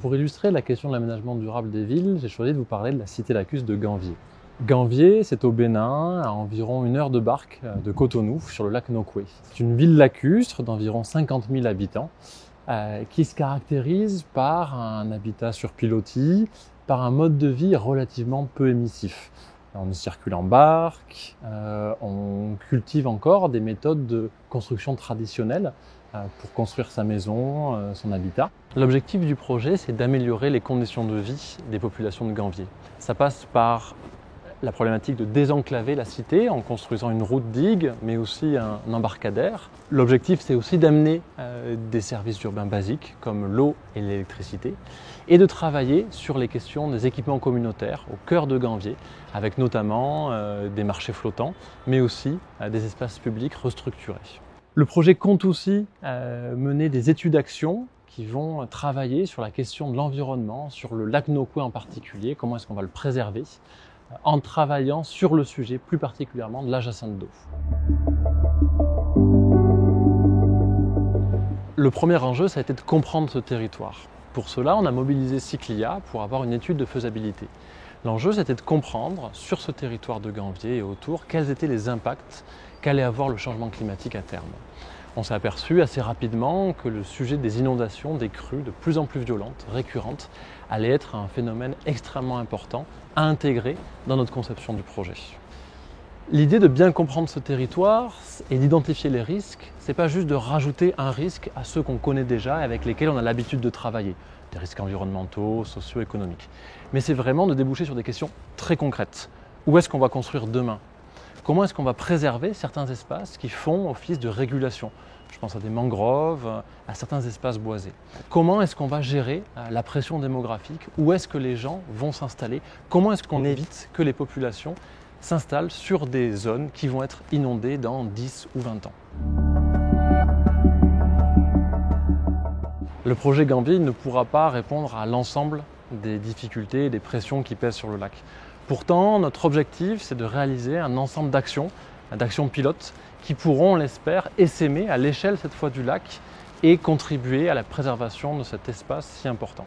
Pour illustrer la question de l'aménagement durable des villes, j'ai choisi de vous parler de la cité lacustre de Gamvier. Gamvier, c'est au Bénin, à environ 1 heure de barque de Cotonou, sur le lac Nokoué. C'est une ville lacustre d'environ 50 000 habitants qui se caractérise par un habitat sur pilotis, par un mode de vie relativement peu émissif. On y circule en barque, on cultive encore des méthodes de construction traditionnelles pour construire sa maison, son habitat. L'objectif du projet, c'est d'améliorer les conditions de vie des populations de Gamvier. Ça passe par la problématique de désenclaver la cité en construisant une route digue, mais aussi un embarcadère. L'objectif, c'est aussi d'amener des services urbains basiques comme l'eau et l'électricité et de travailler sur les questions des équipements communautaires au cœur de Gamvier, avec notamment des marchés flottants, mais aussi des espaces publics restructurés. Le projet compte aussi mener des études d'action qui vont travailler sur la question de l'environnement, sur le lac Nokoué en particulier, comment est-ce qu'on va le préserver, en travaillant sur le sujet plus particulièrement de la jacinthe d'eau. Le premier enjeu, ça a été de comprendre ce territoire. Pour cela, on a mobilisé Cyclia pour avoir une étude de faisabilité. L'enjeu, c'était de comprendre sur ce territoire de Gamvier et autour quels étaient les impacts qu'allait avoir le changement climatique à terme. On s'est aperçu assez rapidement que le sujet des inondations, des crues de plus en plus violentes, récurrentes, allait être un phénomène extrêmement important à intégrer dans notre conception du projet. L'idée de bien comprendre ce territoire et d'identifier les risques, c'est pas juste de rajouter un risque à ceux qu'on connaît déjà et avec lesquels on a l'habitude de travailler, des risques environnementaux, socio-économiques. Mais c'est vraiment de déboucher sur des questions très concrètes. Où est-ce qu'on va construire demain ? Comment est-ce qu'on va préserver certains espaces qui font office de régulation ? Je pense à des mangroves, à certains espaces boisés. Comment est-ce qu'on va gérer la pression démographique ? Où est-ce que les gens vont s'installer ? Comment est-ce qu'on évite que les populations s'installent sur des zones qui vont être inondées dans 10 ou 20 ans ? Le projet Gamvier ne pourra pas répondre à l'ensemble des difficultés et des pressions qui pèsent sur le lac. Pourtant, notre objectif, c'est de réaliser un ensemble d'actions pilotes qui pourront, on l'espère, essaimer à l'échelle cette fois du lac et contribuer à la préservation de cet espace si important.